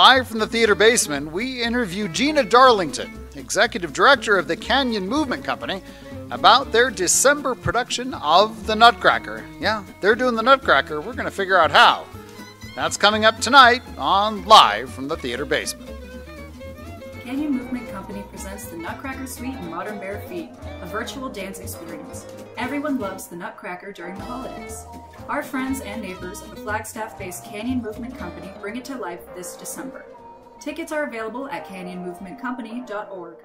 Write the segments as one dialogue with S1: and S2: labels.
S1: Live from the theater basement, we interview Gina Darlington, Executive Director of the Canyon Movement Company, about their December production of The Nutcracker. Yeah, they're doing The Nutcracker. We're going to figure out how. That's coming up tonight on Live from the Theater Basement.
S2: Canyon Movement Company presents the Nutcracker Suite in Modern Bare Feet, a virtual dance experience. Everyone loves the Nutcracker during the holidays. Our friends and neighbors of the Flagstaff-based Canyon Movement Company bring it to life this December. Tickets are available at canyonmovementcompany.org.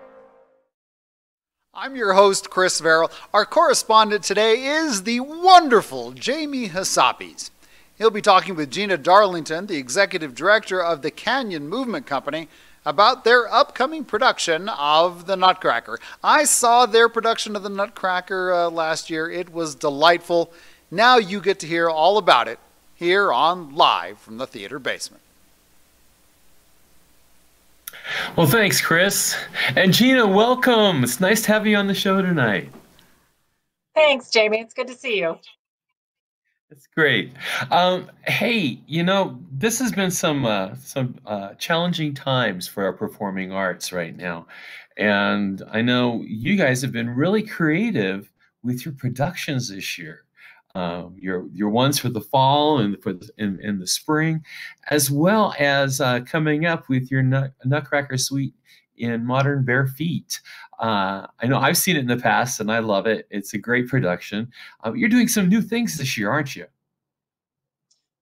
S1: I'm your host, Chris Verrill. Our correspondent today is the wonderful Jamie Hassapis. He'll be talking with Gina Darlington, the Executive Director of the Canyon Movement Company, about their upcoming production of The Nutcracker. I saw their production of The Nutcracker last year. It was delightful. Now you get to hear all about it here on Live from the Theater Basement.
S3: Well, thanks, Chris. And Gina, welcome. It's nice to have you on the show tonight.
S4: Thanks, Jamie. It's good to see you.
S3: That's great. Hey, you know, this has been some challenging times for our performing arts right now. And I know you guys have been really creative with your productions this year. Your ones for the fall and for in the spring, as well as coming up with your Nutcracker Suite in Modern Bare Feet. I know I've seen it in the past and I love it. It's a great production. You're doing some new things this year, aren't you?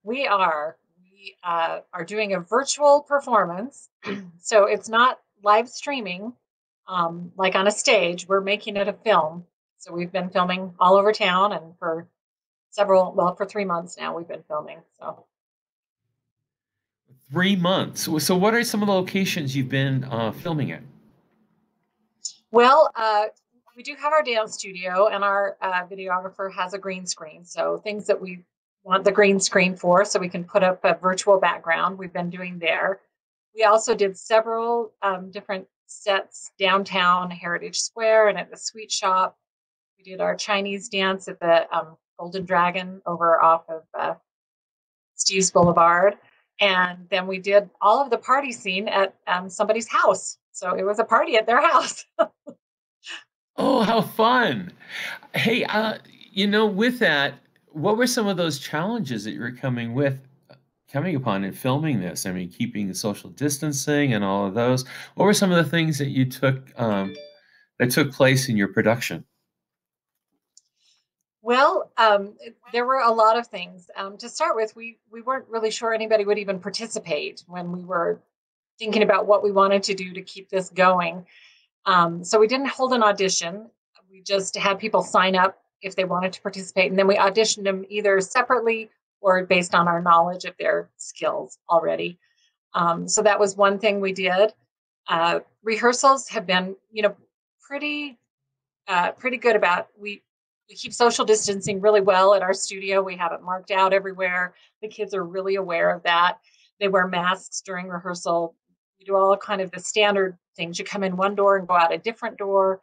S4: We are. We are doing a virtual performance. So it's not live streaming like on a stage. We're making it a film. So we've been filming all over town, and for for 3 months now we've been filming. So
S3: 3 months. So what are some of the locations you've been filming at?
S4: Well, we do have our dance studio, and our videographer has a green screen. So things that we want the green screen for, so we can put up a virtual background, we've been doing there. We also did several different sets downtown Heritage Square and at the Sweet Shop. We did our Chinese dance at the Golden Dragon over off of Steve's Boulevard. And then we did all of the party scene at somebody's house. So it was a party at their house.
S3: Oh, how fun. Hey, you know, with that, what were some of those challenges that you were coming upon in filming this? I mean, keeping the social distancing and all of those. What were some of the things that you took that took place in your production?
S4: Well, there were a lot of things. To start with, we weren't really sure anybody would even participate when we were thinking about what we wanted to do to keep this going. So we didn't hold an audition. We just had people sign up if they wanted to participate, and then we auditioned them either separately or based on our knowledge of their skills already. So that was one thing we did. Rehearsals have been, pretty good about. We keep social distancing really well at our studio. We have it marked out everywhere. The kids are really aware of that. They wear masks during rehearsal. We do all kind of the standard things. You come in one door and go out a different door.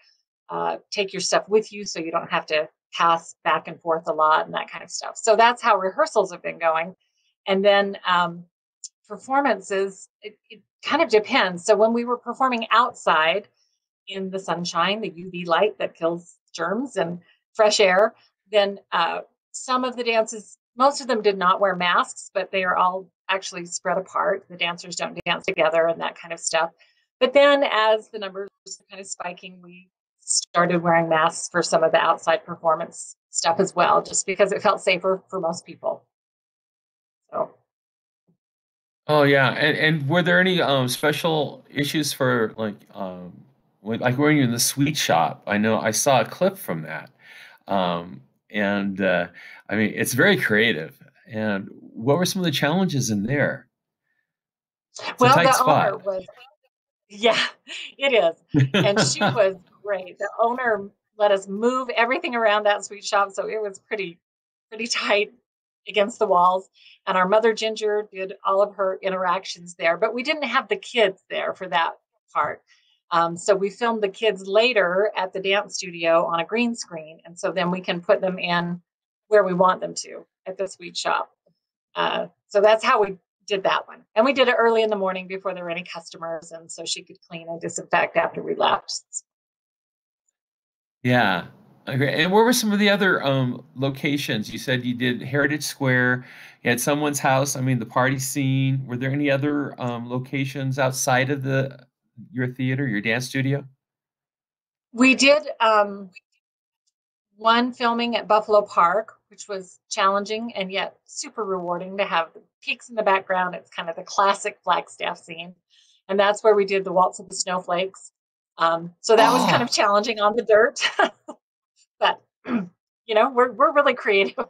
S4: Take your stuff with you so you don't have to pass back and forth a lot and that kind of stuff. So that's how rehearsals have been going. And then performances, it kind of depends. So when we were performing outside in the sunshine, the UV light that kills germs and fresh air, then some of the dances, most of them did not wear masks, but they are all actually spread apart. The dancers don't dance together and that kind of stuff. But then as the numbers were kind of spiking, we started wearing masks for some of the outside performance stuff as well, just because it felt safer for most people. So.
S3: Oh yeah, and were there any special issues for like when you're in the sweet shop? I know I saw a clip from that, and I mean it's very creative. And what were some of the challenges in there? It's a
S4: Well,
S3: tight
S4: the
S3: spot.
S4: owner was, yeah, it is, and she was great. The owner let us move everything around that sweet shop, so it was pretty tight against the walls. And our mother Ginger did all of her interactions there, but we didn't have the kids there for that part. So we filmed the kids later at the dance studio on a green screen, and so then we can put them in where we want them to at the sweet shop. So that's how we did that one. And we did it early in the morning before there were any customers, and so she could clean and disinfect after we left.
S3: Yeah. Okay. And where were some of the other locations? You said you did Heritage Square, you had someone's house. I mean, the party scene. Were there any other locations outside of the your theater, your dance studio?
S4: We did one filming at Buffalo Park, which was challenging and yet super rewarding to have the peaks in the background. It's kind of the classic Flagstaff scene. And that's where we did the Waltz of the Snowflakes. So that was kind of
S3: Oh,
S4: challenging on the dirt, but we're really creative.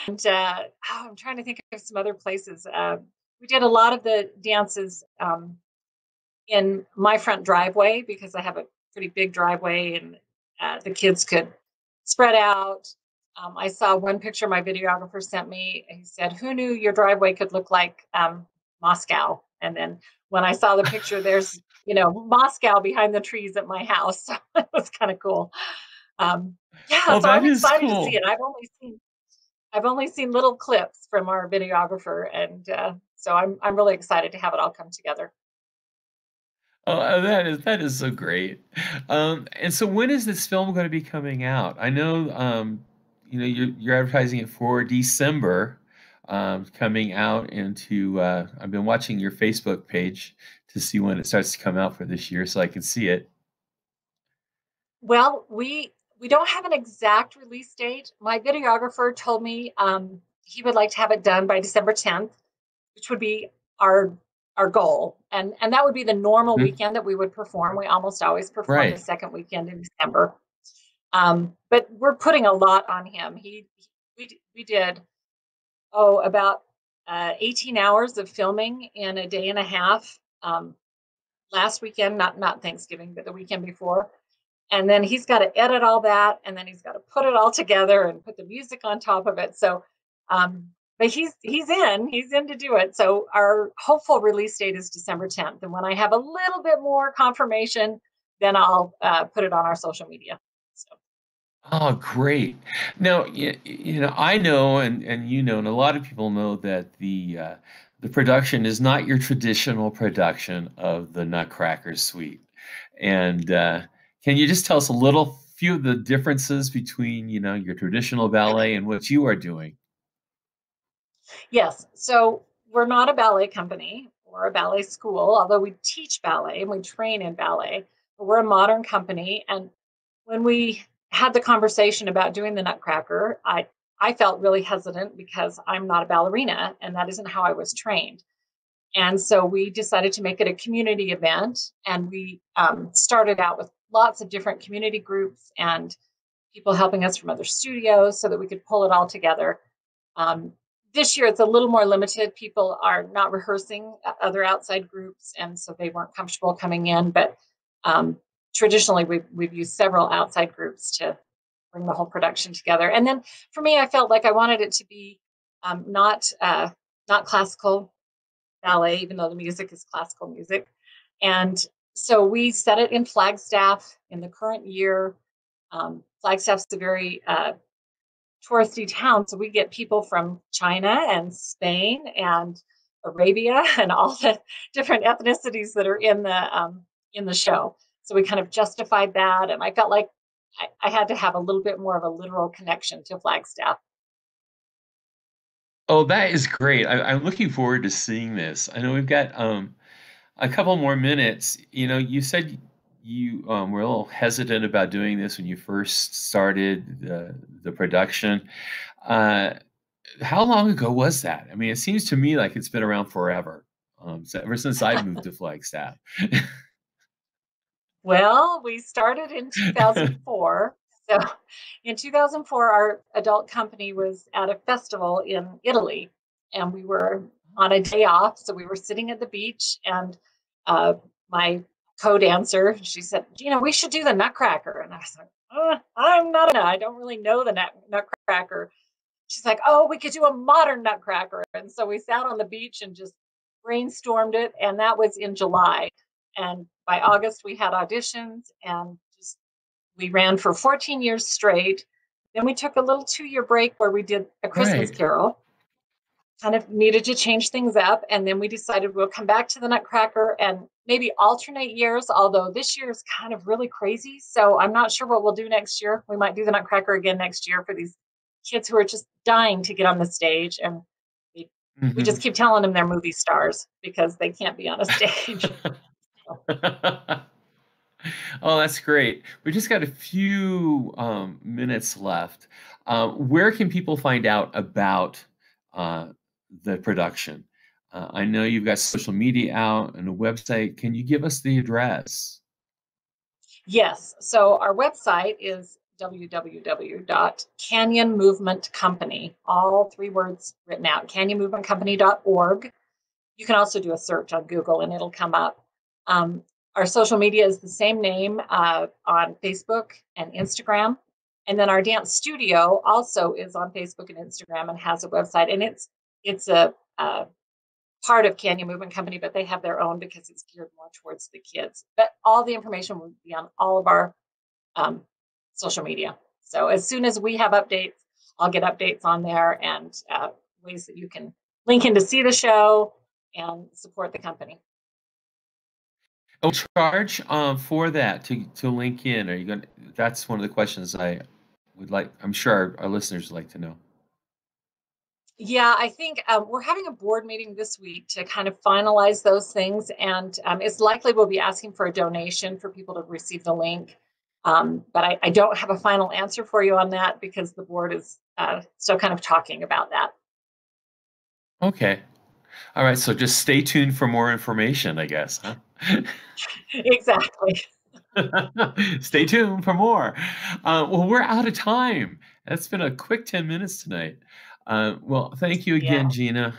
S4: And I'm trying to think of some other places. We did a lot of the dances in my front driveway because I have a pretty big driveway, and the kids could spread out. I saw one picture my videographer sent me. He said, "Who knew your driveway could look like Moscow?" And then when I saw the picture, there's Moscow behind the trees at my house. So it was kind of cool. Um, yeah,
S3: oh,
S4: so
S3: that
S4: I'm
S3: is
S4: excited to see
S3: cool.
S4: it. I've only seen little clips from our videographer, and so I'm really excited to have it all come together.
S3: Oh, that is so great. And so when is this film going to be coming out? I know, you're advertising it for December, coming out into. I've been watching your Facebook page to see when it starts to come out for this year, so I can see it.
S4: Well, we don't have an exact release date. My videographer told me he would like to have it done by December 10th, which would be our our goal, and that would be the normal
S3: Mhm.
S4: weekend that we would perform. We almost always perform the
S3: Right.
S4: second weekend in December. But we're putting a lot on him. We did about 18 hours of filming in a day and a half last weekend, not Thanksgiving, but the weekend before. And then he's got to edit all that, and then he's got to put it all together and put the music on top of it. So, but he's in to do it. So our hopeful release date is December 10th, and when I have a little bit more confirmation, then I'll put it on our social media. So
S3: Oh, great. Now, I know, and and a lot of people know that the production is not your traditional production of the Nutcracker suite. And can you just tell us a little few of the differences between, your traditional ballet and what you are doing?
S4: yes, so we're not a ballet company or a ballet school, although we teach ballet and we train in ballet. But we're a modern company, and when we had the conversation about doing the Nutcracker, I felt really hesitant because I'm not a ballerina and that isn't how I was trained. And so we decided to make it a community event, and we started out with lots of different community groups and people helping us from other studios so that we could pull it all together. Um, this year it's a little more limited. People are not rehearsing other outside groups, and so they weren't comfortable coming in. But um, traditionally, we've used several outside groups to bring the whole production together. And then for me, I felt like I wanted it to be not classical ballet, even though the music is classical music. And so we set it in Flagstaff in the current year. Flagstaff's a very touristy town, so we get people from China and Spain and Arabia and all the different ethnicities that are in the show. So we kind of justified that, and I felt like I had to have a little bit more of a literal connection to Flagstaff.
S3: Oh, that is great. I'm looking forward to seeing this. I know we've got a couple more minutes. You said you were a little hesitant about doing this when you first started the production. Uh, how long ago was that? I mean, it seems to me like it's been around forever. So ever since I've moved to Flagstaff.
S4: Well, we started in 2004. So in 2004, our adult company was at a festival in Italy, and we were on a day off. So we were sitting at the beach, and my co-dancer, she said, "Gina, we should do the Nutcracker." And I was like, I don't really know the Nutcracker. She's like, "Oh, we could do a modern Nutcracker." And so we sat on the beach and just brainstormed it. And that was in July. And by August, we had auditions, and just we ran for 14 years straight. Then we took a little 2-year break where we did A Christmas
S3: Right.
S4: Carol. kind of needed to change things up. And then we decided we'll come back to the Nutcracker and maybe alternate years, although this year is kind of really crazy. So I'm not sure what we'll do next year. We might do the Nutcracker again next year for these kids who are just dying to get on the stage. And we just keep telling them they're movie stars because they can't be on a stage.
S3: Oh, that's great. We just got a few minutes left. Where can people find out about the production? I know you've got social media out and a website. Can you give us the address?
S4: Yes. So our website is www.canyonmovementcompany, all three words written out, canyonmovementcompany.org. You can also do a search on Google and it'll come up. Our social media is the same name on Facebook and Instagram. And then our dance studio also is on Facebook and Instagram and has a website. And it's a part of Canyon Movement Company, but they have their own because it's geared more towards the kids. But all the information will be on all of our social media. So as soon as we have updates, I'll get updates on there and ways that you can link in to see the show and support the company.
S3: Oh, charge for that to link in. Are you going? That's one of the questions I would like. I'm sure our listeners would like to know.
S4: Yeah, I think we're having a board meeting this week to kind of finalize those things, and it's likely we'll be asking for a donation for people to receive the link. But I don't have a final answer for you on that because the board is still kind of talking about that.
S3: Okay. All right. So just stay tuned for more information, I guess, huh?
S4: Exactly.
S3: Stay tuned for more. Well, we're out of time. That's been a quick 10 minutes tonight. Well, thank you again, Gina.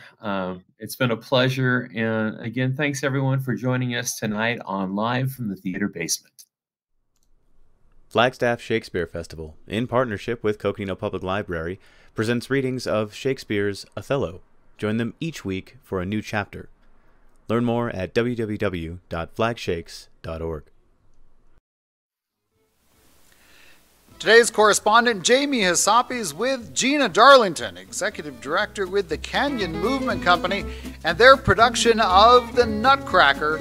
S3: It's been a pleasure. And again, thanks everyone for joining us tonight on Live from the Theater Basement.
S5: Flagstaff Shakespeare Festival, in partnership with Coconino Public Library, presents readings of Shakespeare's Othello. Join them each week for a new chapter. Learn more at www.flagshakes.org.
S1: Today's correspondent, Jamie Hasapi, is with Gina Darlington, Executive Director with the Canyon Movement Company, and their production of The Nutcracker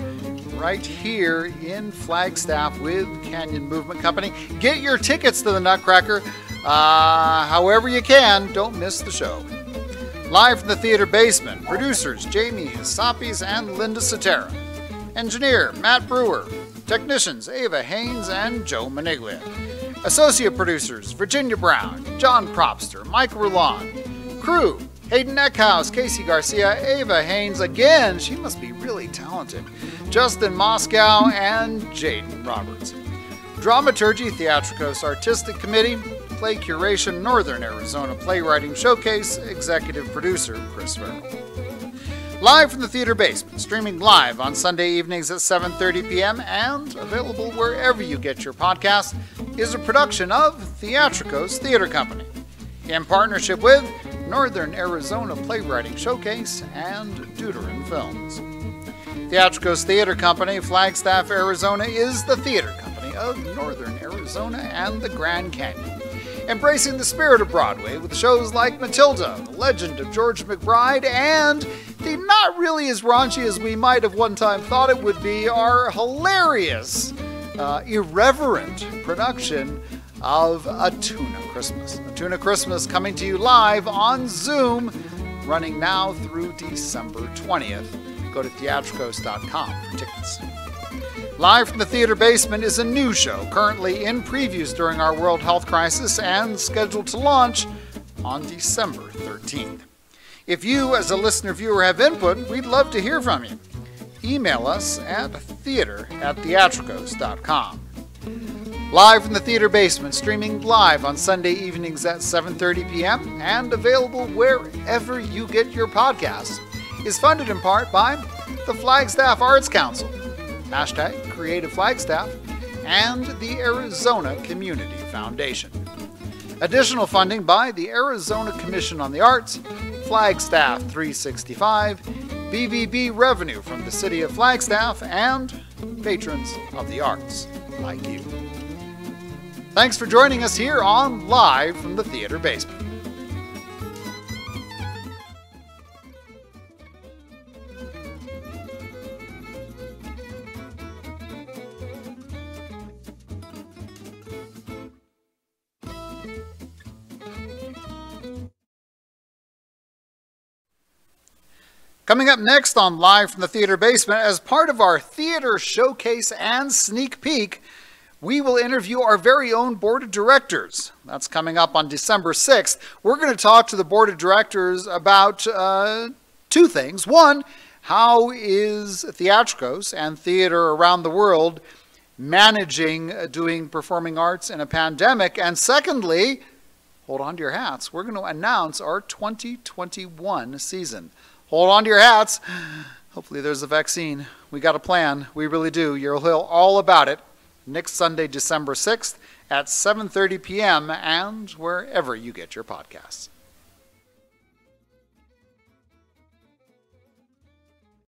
S1: right here in Flagstaff with Canyon Movement Company. Get your tickets to The Nutcracker however you can. Don't miss the show. Live from the Theater Basement, producers Jamie Hasapi and Linda Sotera. Engineer Matt Brewer. Technicians Ava Haynes and Joe Maniglia. Associate producers Virginia Brown, John Propster, Mike Roulon. Crew Hayden Eckhouse, Casey Garcia, Ava Haynes again, she must be really talented, Justin Moscow, and Jaden Roberts. Dramaturgy Theatrikos Artistic Committee. Play Curation Northern Arizona Playwriting Showcase, Executive Producer Chris Farrell. Live from the Theater Basement, streaming live on Sunday evenings at 7:30 p.m. and available wherever you get your podcasts, is a production of Theatrikos Theatre Company, in partnership with Northern Arizona Playwriting Showcase and Deuteron Films. Theatrikos Theatre Company, Flagstaff, Arizona, is the theater company of Northern Arizona and the Grand Canyon, embracing the spirit of Broadway with shows like Matilda, The Legend of George McBride, and the not really as raunchy as we might have one time thought it would be, our hilarious, irreverent production of A Tuna Christmas. A Tuna Christmas coming to you live on Zoom, running now through December 20th. Go to theatrikos.com for tickets. Live from the Theater Basement is a new show currently in previews during our World Health Crisis and scheduled to launch on December 13th. If you, as a listener viewer, have input, we'd love to hear from you. Email us at theater@theatrikos.com. Live from the Theater Basement, streaming live on Sunday evenings at 7:30 p.m. and available wherever you get your podcasts, is funded in part by the Flagstaff Arts Council, #CreativeFlagstaff, and the Arizona Community Foundation. Additional funding by the Arizona Commission on the Arts, Flagstaff 365, BBB revenue from the City of Flagstaff, and patrons of the arts like you. Thanks for joining us here on Live from the Theater Basement. Coming up next on Live from the Theater Basement, as part of our theater showcase and sneak peek, we will interview our very own board of directors. That's coming up on December 6th. We're going to talk to the board of directors about two things. One, how is Theatrikos and theater around the world managing doing performing arts in a pandemic? And secondly, hold on to your hats, we're going to announce our 2021 season. Hold on to your hats. Hopefully there's a vaccine. We got a plan. We really do. You'll hear all about it next Sunday, December 6th at 7:30 p.m. and wherever you get your podcasts.